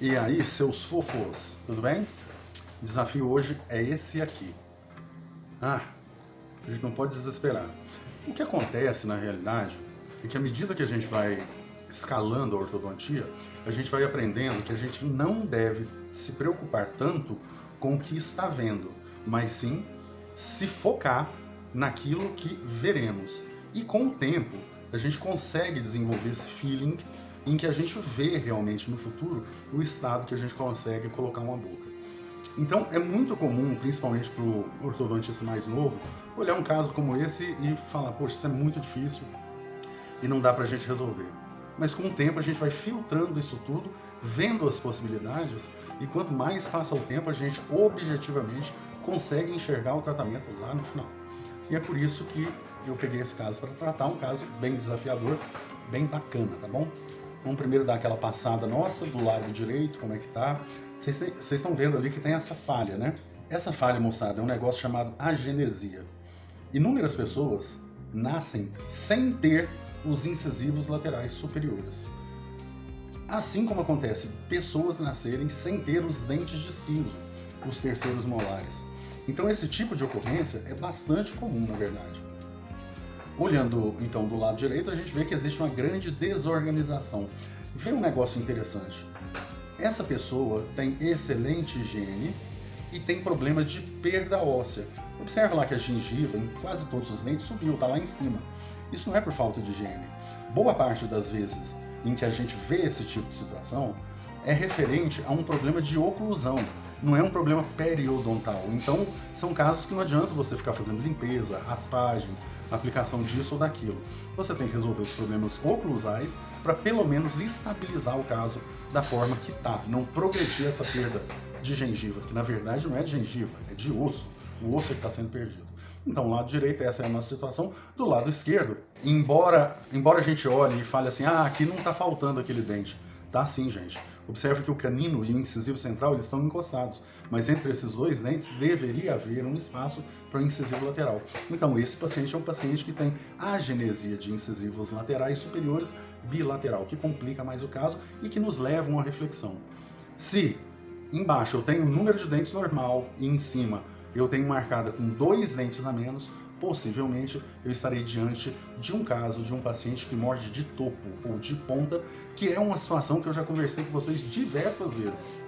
E aí, seus fofos, tudo bem? O desafio hoje é esse aqui. A gente não pode desesperar. O que acontece, na realidade, é que à medida que a gente vai escalando a ortodontia, a gente vai aprendendo que a gente não deve se preocupar tanto com o que está vendo, mas sim se focar naquilo que veremos. E com o tempo, a gente consegue desenvolver esse feeling em que a gente vê realmente no futuro o estado que a gente consegue colocar uma boca. Então é muito comum, principalmente para o ortodontista mais novo, olhar um caso como esse e falar, poxa, isso é muito difícil e não dá para a gente resolver. Mas com o tempo a gente vai filtrando isso tudo, vendo as possibilidades, e quanto mais passa o tempo, a gente objetivamente consegue enxergar o tratamento lá no final. E é por isso que eu peguei esse caso para tratar, um caso bem desafiador, bem bacana, tá bom? Vamos primeiro dar aquela passada nossa do lado direito, como é que tá. Vocês estão vendo ali que tem essa falha, né? Essa falha, moçada, é um negócio chamado agenesia. Inúmeras pessoas nascem sem ter os incisivos laterais superiores. Assim como acontece pessoas nascerem sem ter os dentes de siso, os terceiros molares. Então esse tipo de ocorrência é bastante comum, na verdade. Olhando então do lado direito, a gente vê que existe uma grande desorganização. Vê um negócio interessante. Essa pessoa tem excelente higiene e tem problema de perda óssea. Observa lá que a gengiva, em quase todos os dentes, subiu, está lá em cima. Isso não é por falta de higiene. Boa parte das vezes em que a gente vê esse tipo de situação é referente a um problema de oclusão, não é um problema periodontal. Então, são casos que não adianta você ficar fazendo limpeza, raspagem, aplicação disso ou daquilo. Você tem que resolver os problemas oclusais para pelo menos estabilizar o caso da forma que está, não progredir essa perda de gengiva, que na verdade não é de gengiva, é de osso. O osso é que está sendo perdido. Então, lado direito, essa é a nossa situação. Do lado esquerdo, embora a gente olhe e fale assim, aqui não está faltando aquele dente. Tá sim, gente. Observe que o canino e o incisivo central eles estão encostados, mas entre esses dois dentes deveria haver um espaço para o incisivo lateral. Então, esse paciente é um paciente que tem agenesia de incisivos laterais superiores bilateral, que complica mais o caso e que nos leva a uma reflexão. Se embaixo eu tenho um número de dentes normal e em cima eu tenho marcada com 2 dentes a menos, possivelmente eu estarei diante de um caso de um paciente que morde de topo ou de ponta, que é uma situação que eu já conversei com vocês diversas vezes.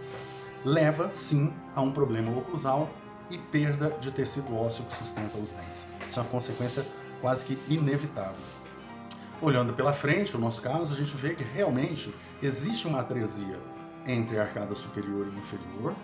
Leva, sim, a um problema oclusal e perda de tecido ósseo que sustenta os dentes. Isso é uma consequência quase que inevitável. Olhando pela frente, no nosso caso, a gente vê que realmente existe uma atresia entre a arcada superior e inferior,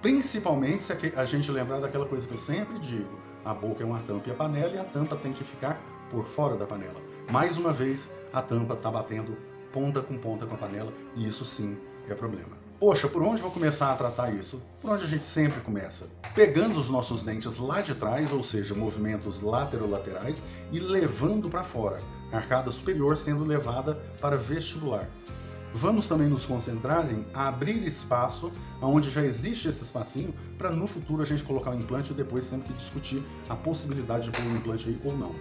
principalmente se a gente lembrar daquela coisa que eu sempre digo, a boca é uma tampa e a panela, e a tampa tem que ficar por fora da panela. Mais uma vez, a tampa está batendo ponta com a panela, e isso sim é problema. Poxa, por onde vou começar a tratar isso? Por onde a gente sempre começa? Pegando os nossos dentes lá de trás, ou seja, movimentos laterolaterais, e levando para fora, a arcada superior sendo levada para vestibular. Vamos também nos concentrar em abrir espaço onde já existe esse espacinho para no futuro a gente colocar o implante e depois sempre que discutir a possibilidade de pôr o implante aí ou não.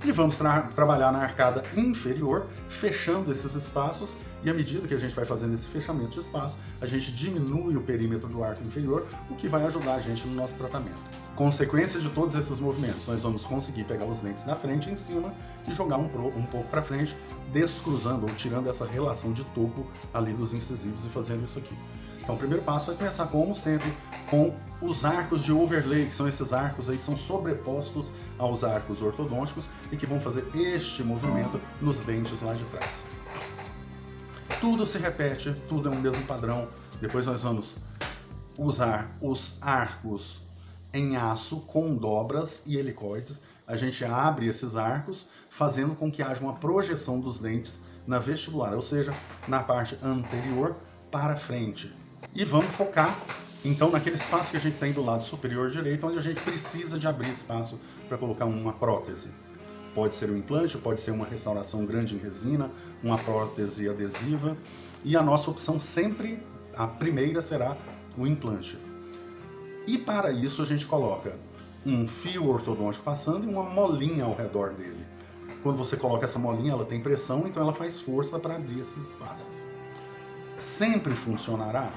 E vamos trabalhar na arcada inferior, fechando esses espaços, e à medida que a gente vai fazendo esse fechamento de espaço, a gente diminui o perímetro do arco inferior, o que vai ajudar a gente no nosso tratamento. Consequência de todos esses movimentos, nós vamos conseguir pegar os dentes da frente em cima e jogar um pouco para frente, descruzando ou tirando essa relação de topo ali dos incisivos e fazendo isso aqui. Então o primeiro passo vai começar, como sempre, com os arcos de overlay, que são esses arcos aí, são sobrepostos aos arcos ortodônticos e que vão fazer este movimento nos dentes lá de trás. Tudo se repete, tudo é o mesmo padrão. Depois nós vamos usar os arcos em aço com dobras e helicoides. A gente abre esses arcos, fazendo com que haja uma projeção dos dentes na vestibular, ou seja, na parte anterior para frente. E vamos focar, então, naquele espaço que a gente tem do lado superior direito, onde a gente precisa de abrir espaço para colocar uma prótese. Pode ser um implante, pode ser uma restauração grande em resina, uma prótese adesiva. E a nossa opção sempre, a primeira, será o implante. E para isso a gente coloca um fio ortodôntico passando e uma molinha ao redor dele. Quando você coloca essa molinha, ela tem pressão, então ela faz força para abrir esses espaços. sempre funcionará?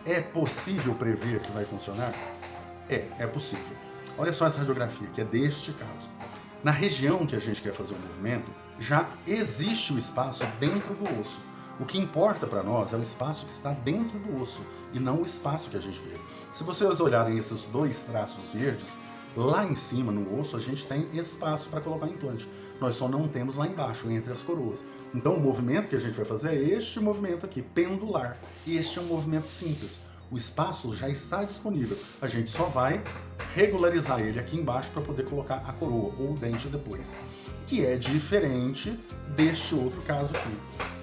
É possível prever que vai funcionar? É possível. Olha só essa radiografia, que é deste caso. Na região que a gente quer fazer o movimento, já existe o espaço dentro do osso. O que importa para nós é o espaço que está dentro do osso e não o espaço que a gente vê. Se vocês olharem esses dois traços verdes, lá em cima no osso a gente tem espaço para colocar implante. Nós só não temos lá embaixo, entre as coroas. Então o movimento que a gente vai fazer é este movimento aqui, pendular. E este é um movimento simples. O espaço já está disponível. A gente só vai regularizar ele aqui embaixo para poder colocar a coroa ou o dente depois. Que é diferente deste outro caso aqui.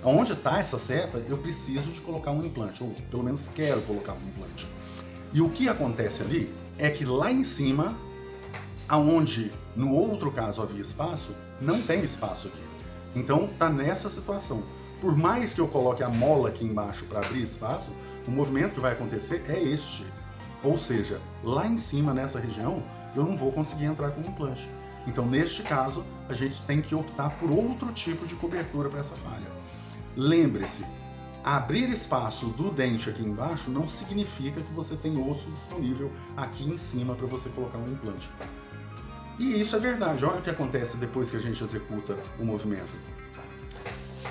Onde está essa seta, eu preciso de colocar um implante, ou pelo menos quero colocar um implante. E o que acontece ali é que lá em cima, aonde no outro caso havia espaço, não tem espaço aqui. Então está nessa situação. Por mais que eu coloque a mola aqui embaixo para abrir espaço, o movimento que vai acontecer é este. Ou seja, lá em cima, nessa região, eu não vou conseguir entrar com o implante. Então, neste caso, a gente tem que optar por outro tipo de cobertura para essa falha. Lembre-se, abrir espaço do dente aqui embaixo não significa que você tem osso disponível aqui em cima para você colocar um implante. E isso é verdade. Olha o que acontece depois que a gente executa o movimento.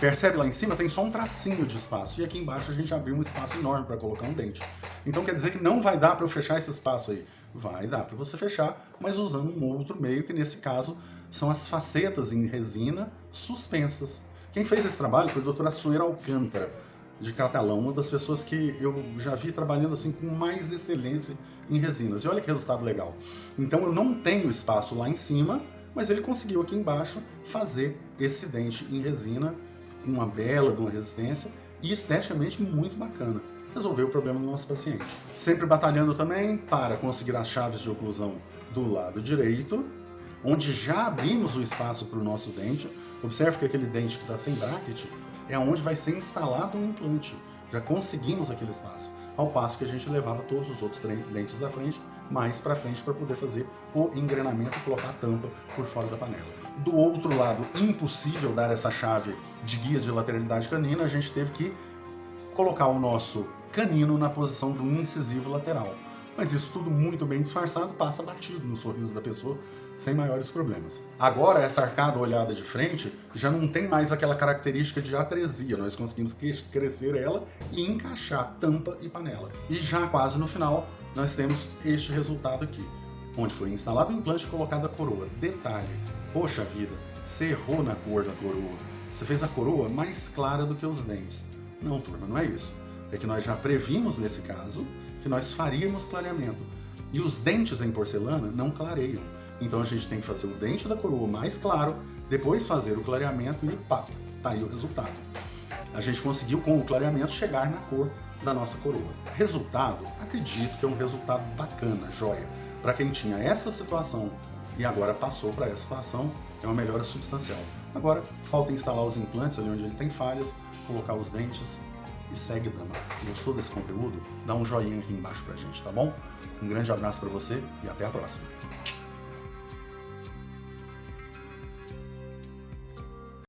Percebe lá em cima? Tem só um tracinho de espaço. E aqui embaixo a gente abriu um espaço enorme para colocar um dente. Então quer dizer que não vai dar para eu fechar esse espaço aí. Vai dar para você fechar, mas usando um outro meio, que nesse caso são as facetas em resina suspensas. Quem fez esse trabalho foi a doutora Sueira Alcântara, de Catalão, uma das pessoas que eu já vi trabalhando assim com mais excelência em resinas. E olha que resultado legal. Então eu não tenho espaço lá em cima, mas ele conseguiu aqui embaixo fazer esse dente em resina com uma bela de uma resistência e esteticamente muito bacana. Resolveu o problema do nosso paciente. Sempre batalhando também para conseguir as chaves de oclusão do lado direito, onde já abrimos o espaço para o nosso dente. Observe que aquele dente que está sem bracket é onde vai ser instalado um implante. Já conseguimos aquele espaço, ao passo que a gente levava todos os outros dentes da frente mais para frente para poder fazer o engrenamento e colocar a tampa por fora da panela. Do outro lado, impossível dar essa chave de guia de lateralidade canina, a gente teve que colocar o nosso canino na posição do incisivo lateral. Mas isso tudo muito bem disfarçado, passa batido no sorriso da pessoa, sem maiores problemas. Agora, essa arcada olhada de frente já não tem mais aquela característica de atresia. Nós conseguimos crescer ela e encaixar tampa e panela. E já quase no final, nós temos este resultado aqui, onde foi instalado o implante e colocada a coroa. Detalhe, poxa vida, você errou na cor da coroa. Você fez a coroa mais clara do que os dentes. Não, turma, não é isso. É que nós já previmos nesse caso que nós faríamos clareamento. E os dentes em porcelana não clareiam. Então a gente tem que fazer o dente da coroa mais claro, depois fazer o clareamento e pá, tá aí o resultado. A gente conseguiu com o clareamento chegar na cor da nossa coroa. Resultado, acredito que é um resultado bacana, joia. Para quem tinha essa situação e agora passou para essa situação, é uma melhora substancial. Agora, falta instalar os implantes ali onde ele tem falhas, colocar os dentes e segue dando. Gostou desse conteúdo? Dá um joinha aqui embaixo pra gente, tá bom? Um grande abraço para você e até a próxima.